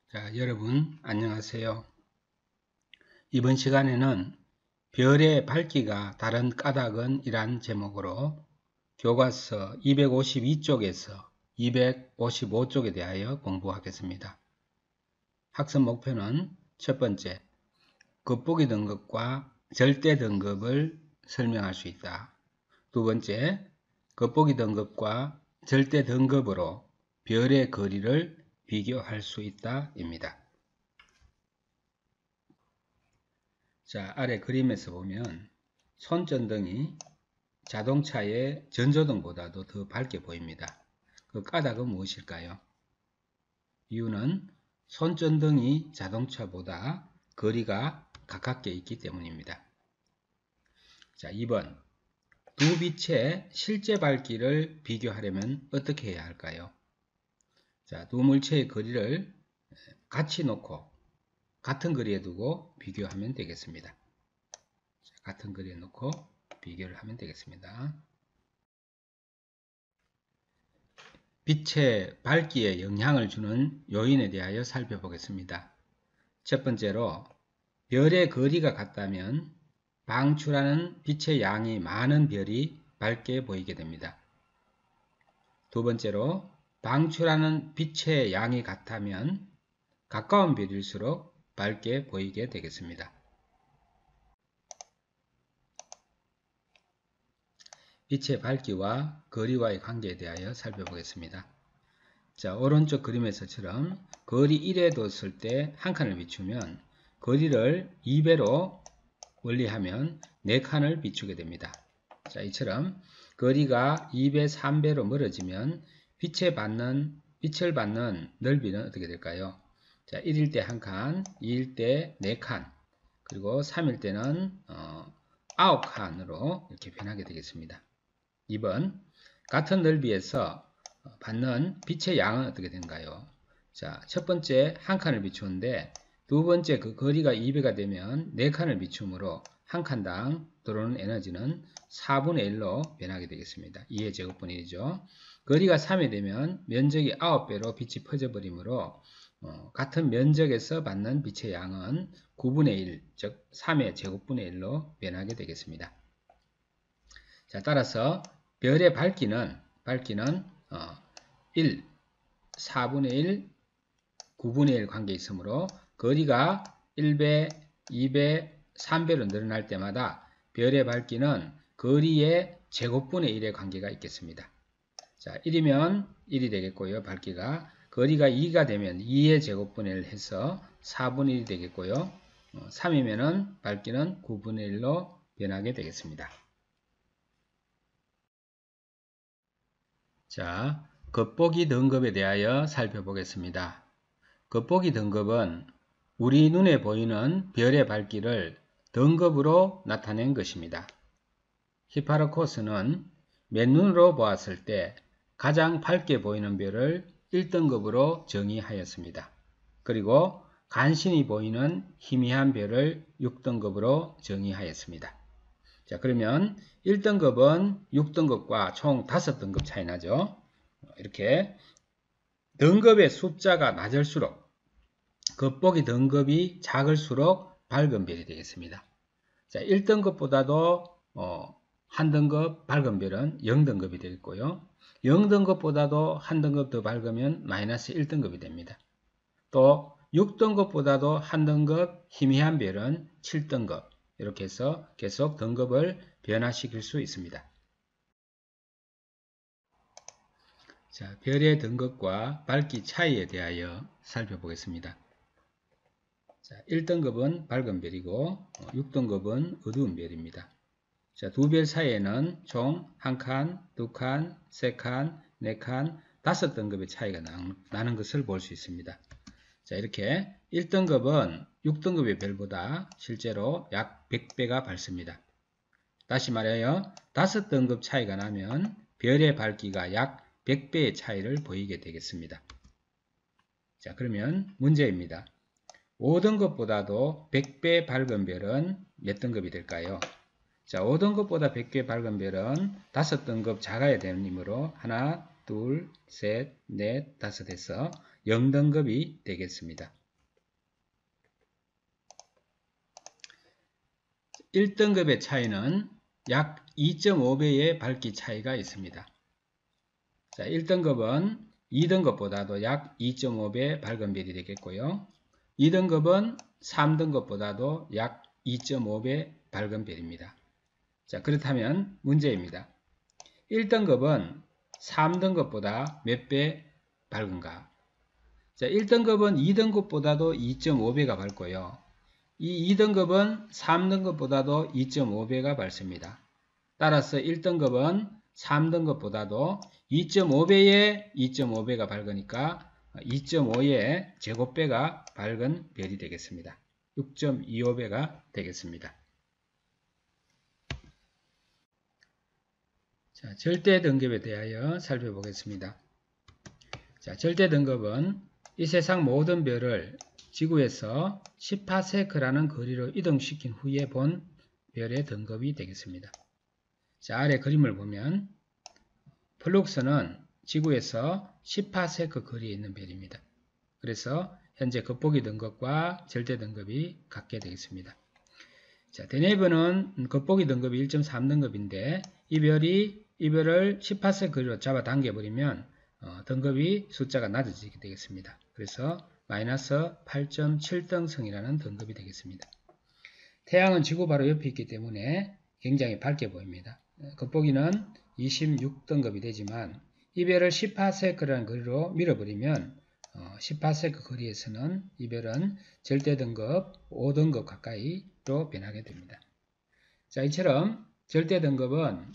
자, 여러분 안녕하세요. 이번 시간에는 별의 밝기가 다른 까닭은 이란 제목으로 교과서 252쪽에서 255쪽에 대하여 공부하겠습니다. 학습 목표는 첫 번째, 겉보기 등급과 절대 등급을 설명할 수 있다. 두 번째, 겉보기 등급과 절대 등급으로 별의 거리를 비교할 수 있다 입니다. 자, 아래 그림에서 보면 손전등이 자동차의 전조등보다도 더 밝게 보입니다. 그 까닭은 무엇일까요? 이유는 손전등이 자동차보다 거리가 가깝게 있기 때문입니다. 자, 2번. 두 빛의 실제 밝기를 비교하려면 어떻게 해야 할까요? 자, 두 물체의 거리를 같이 놓고 같은 거리에 두고 비교하면 되겠습니다. 같은 거리에 놓고 비교를 하면 되겠습니다. 빛의 밝기에 영향을 주는 요인에 대하여 살펴보겠습니다. 첫 번째로 별의 거리가 같다면 방출하는 빛의 양이 많은 별이 밝게 보이게 됩니다. 두 번째로 방출하는 빛의 양이 같다면 가까운 별일수록 밝게 보이게 되겠습니다. 빛의 밝기와 거리와의 관계에 대하여 살펴보겠습니다. 자, 오른쪽 그림에서처럼 거리 1에 뒀을 때 한 칸을 비추면 거리를 2배로 원리하면 4칸을 비추게 됩니다. 자, 이처럼 거리가 2배, 3배로 멀어지면 빛을 받는 넓이는 어떻게 될까요? 자, 1일 때 1칸, 2일 때 4칸, 그리고 3일 때는 9칸으로 이렇게 변하게 되겠습니다. 2번, 같은 넓이에서 받는 빛의 양은 어떻게 된가요? 자, 첫 번째 한 칸을 비추는데 두 번째 그 거리가 2배가 되면 4칸을 비추므로 한 칸당 들어오는 에너지는 4분의 1로 변하게 되겠습니다. 2의 제곱분의 1이죠. 거리가 3이 되면 면적이 9배로 빛이 퍼져버리므로 같은 면적에서 받는 빛의 양은 9분의 1, 즉 3의 제곱분의 1로 변하게 되겠습니다. 자, 따라서 별의 밝기는 1, 4분의 1, 9분의 1 관계에 있으므로 거리가 1배, 2배, 3배로 늘어날 때마다 별의 밝기는 거리의 제곱분의 1의 관계가 있겠습니다. 자, 1이면 1이 되겠고요. 밝기가 거리가 2가 되면 2의 제곱분의 1 해서 4분의 1이 되겠고요. 3이면 밝기는 9분의 1로 변하게 되겠습니다. 자, 겉보기 등급에 대하여 살펴보겠습니다. 겉보기 등급은 우리 눈에 보이는 별의 밝기를 등급으로 나타낸 것입니다. 히파르코스는 맨눈으로 보았을 때 가장 밝게 보이는 별을 1등급으로 정의하였습니다. 그리고 간신히 보이는 희미한 별을 6등급으로 정의하였습니다. 자, 그러면 1등급은 6등급과 총 5등급 차이 나죠. 이렇게 등급의 숫자가 낮을수록 겉보기 등급이 작을수록 밝은 별이 되겠습니다. 자, 1등급보다도 한 등급 밝은 별은 0등급이 되겠고요. 0등급보다도 한 등급 더 밝으면 마이너스 1등급이 됩니다. 또 6등급보다도 한 등급 희미한 별은 7등급, 이렇게 해서 계속 등급을 변화시킬 수 있습니다. 자, 별의 등급과 밝기 차이에 대하여 살펴보겠습니다. 자, 1등급은 밝은 별이고 6등급은 어두운 별입니다. 자, 두 별 사이에는 총 1칸, 2칸, 3칸, 4칸, 5등급의 차이가 나는 것을 볼 수 있습니다. 자, 이렇게 1등급은 6등급의 별보다 실제로 약 100배가 밝습니다. 다시 말하여 5등급 차이가 나면 별의 밝기가 약 100배의 차이를 보이게 되겠습니다. 자, 그러면 문제입니다. 5등급보다도 100배 밝은 별은 몇 등급이 될까요? 자, 5등급보다 100배 밝은 별은 5등급 작아야 되는 이므로 하나, 둘, 셋, 넷, 다섯 해서 0등급이 되겠습니다. 1등급의 차이는 약 2.5배의 밝기 차이가 있습니다. 자, 1등급은 2등급보다도 약 2.5배 밝은별이 되겠고요. 2등급은 3등급보다도 약 2.5배 밝은별입니다. 자, 그렇다면 문제입니다. 1등급은 3등급보다 몇 배 밝은가? 자, 1등급은 2등급보다도 2.5배가 밝고요. 이 2등급은 3등급보다도 2.5배가 밝습니다. 따라서 1등급은 3등급보다도 2.5배의 2.5배가 밝으니까 2.5의 제곱배가 밝은 별이 되겠습니다. 6.25배가 되겠습니다. 자, 절대 등급에 대하여 살펴보겠습니다. 자, 절대 등급은 이 세상 모든 별을 지구에서 10파세크라는 거리로 이동시킨 후에 본 별의 등급이 되겠습니다. 자, 아래 그림을 보면 플룩스는 지구에서 10파세크 거리에 있는 별입니다. 그래서 현재 겉보기 등급과 절대 등급이 같게 되겠습니다. 자, 데네이버는 겉보기 등급이 1.3등급인데 이 별을 10파세크 거리로 잡아 당겨버리면 등급이 숫자가 낮아지게 되겠습니다. 그래서 마이너스 8.7등성이라는 등급이 되겠습니다. 태양은 지구 바로 옆에 있기 때문에 굉장히 밝게 보입니다. 겉보기는 26등급이 되지만 이 별을 10파세크라는 거리로 밀어버리면 10파세크 거리에서는 이 별은 절대 등급 5등급 가까이로 변하게 됩니다. 자, 이처럼 절대 등급은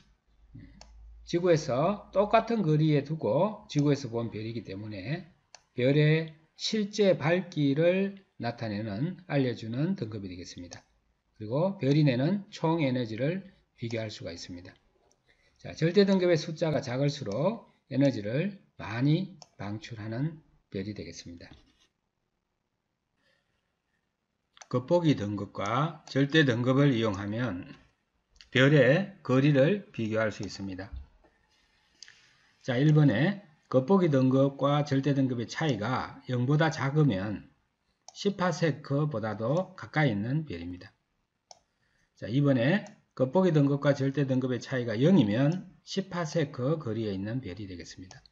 지구에서 똑같은 거리에 두고 지구에서 본 별이기 때문에 별의 실제 밝기를 나타내는 알려주는 등급이 되겠습니다. 그리고 별이 내는 총 에너지를 비교할 수가 있습니다. 자, 절대 등급의 숫자가 작을수록 에너지를 많이 방출하는 별이 되겠습니다. 겉보기 등급과 절대 등급을 이용하면 별의 거리를 비교할 수 있습니다. 자, 1번에 겉보기 등급과 절대 등급의 차이가 0보다 작으면 10파세크보다도 가까이 있는 별입니다. 자, 2번에 겉보기 등급과 절대 등급의 차이가 0이면 10파세크 거리에 있는 별이 되겠습니다.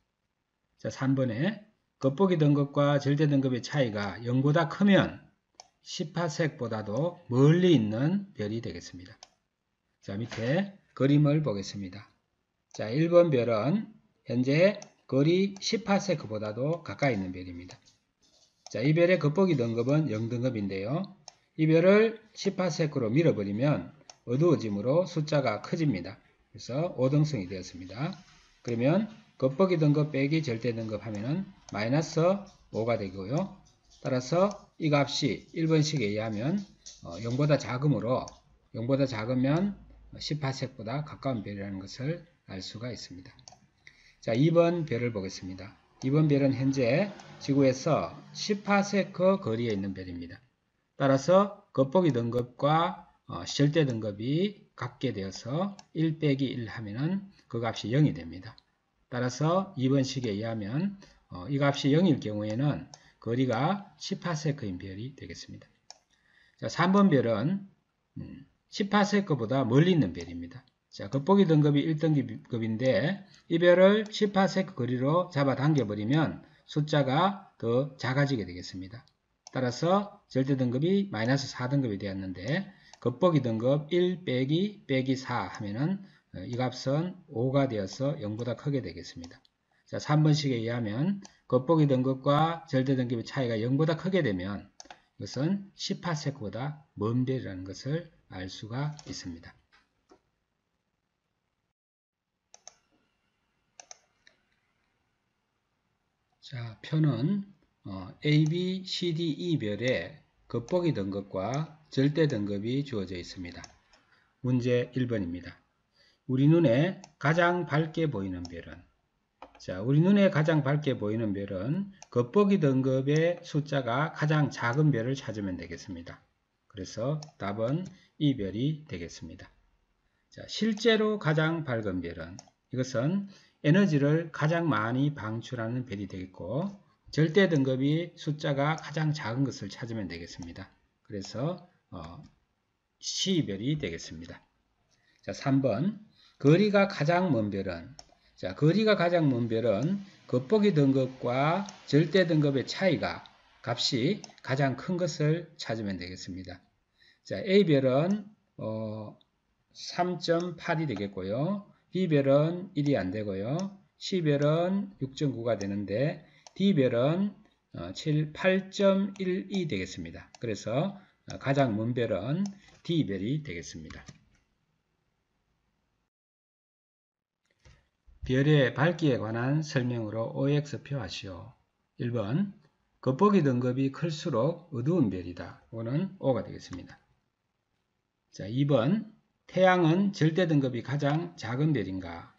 자, 3번에 겉보기 등급과 절대 등급의 차이가 0보다 크면 10파세크보다도 멀리 있는 별이 되겠습니다. 자, 밑에 그림을 보겠습니다. 자, 1번 별은 현재 거리 10파세크보다도 가까이 있는 별입니다. 자, 이 별의 겉보기 등급은 0등급인데요. 이 별을 10파세크로 밀어버리면 어두워짐으로 숫자가 커집니다. 그래서 5등성이 되었습니다. 그러면 겉보기 등급 빼기 절대 등급 하면은 마이너스 5가 되고요. 따라서 이 값이 1번식에 의하면 0보다 작으므로 0보다 작으면 10파세크보다 가까운 별이라는 것을 알 수가 있습니다. 자, 2번 별을 보겠습니다. 2번 별은 현재 지구에서 10파세크 거리에 있는 별입니다. 따라서 겉보기 등급과 절대 등급이 같게 되어서 1 빼기 1 하면은 그 값이 0이 됩니다. 따라서 2번 식에 의하면 이 값이 0일 경우에는 거리가 10파세크인 별이 되겠습니다. 자, 3번 별은 10파세크보다 멀리 있는 별입니다. 자, 겉보기 등급이 1등급인데 이 별을 10파세크 거리로 잡아 당겨버리면 숫자가 더 작아지게 되겠습니다. 따라서 절대 등급이 마이너스 4등급이 되었는데 겉보기 등급 1 빼기 4 하면은 이 값은 5가 되어서 0보다 크게 되겠습니다. 자, 3번식에 의하면 겉보기 등급과 절대 등급의 차이가 0보다 크게 되면 이것은 10파세크보다 먼 별이라는 것을 알 수가 있습니다. 자, 표는 A, B, C, D, E 별의 겉보기 등급과 절대 등급이 주어져 있습니다. 문제 1번입니다. 우리 눈에 가장 밝게 보이는 별은? 자, 우리 눈에 가장 밝게 보이는 별은 겉보기 등급의 숫자가 가장 작은 별을 찾으면 되겠습니다. 그래서 답은 이 별이 되겠습니다. 자, 실제로 가장 밝은 별은 이것은 에너지를 가장 많이 방출하는 별이 되겠고, 절대 등급이 숫자가 가장 작은 것을 찾으면 되겠습니다. 그래서 C별이 되겠습니다. 자, 3번. 거리가 가장 먼 별은, 자, 거리가 가장 먼 별은 겉보기 등급과 절대 등급의 차이가 값이 가장 큰 것을 찾으면 되겠습니다. 자, A별은 3.8이 되겠고요. B별은 1이 안 되고요. C별은 6.9가 되는데 D별은 8.12 되겠습니다. 그래서 가장 먼 별은 D별이 되겠습니다. 별의 밝기에 관한 설명으로 OX표 하시오. 1번. 겉보기 등급이 클수록 어두운 별이다. 이거는 O가 되겠습니다. 자, 2번. 태양은 절대 등급이 가장 작은 별인가?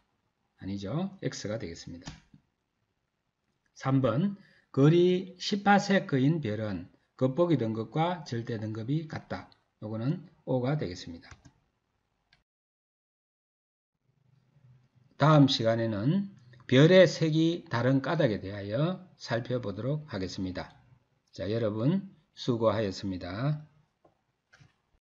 아니죠. X가 되겠습니다. 3번. 거리 18세크인 별은 겉보기 등급과 절대 등급이 같다. 이거는 O가 되겠습니다. 다음 시간에는 별의 색이 다른 까닭에 대하여 살펴보도록 하겠습니다. 자, 여러분 수고하셨습니다.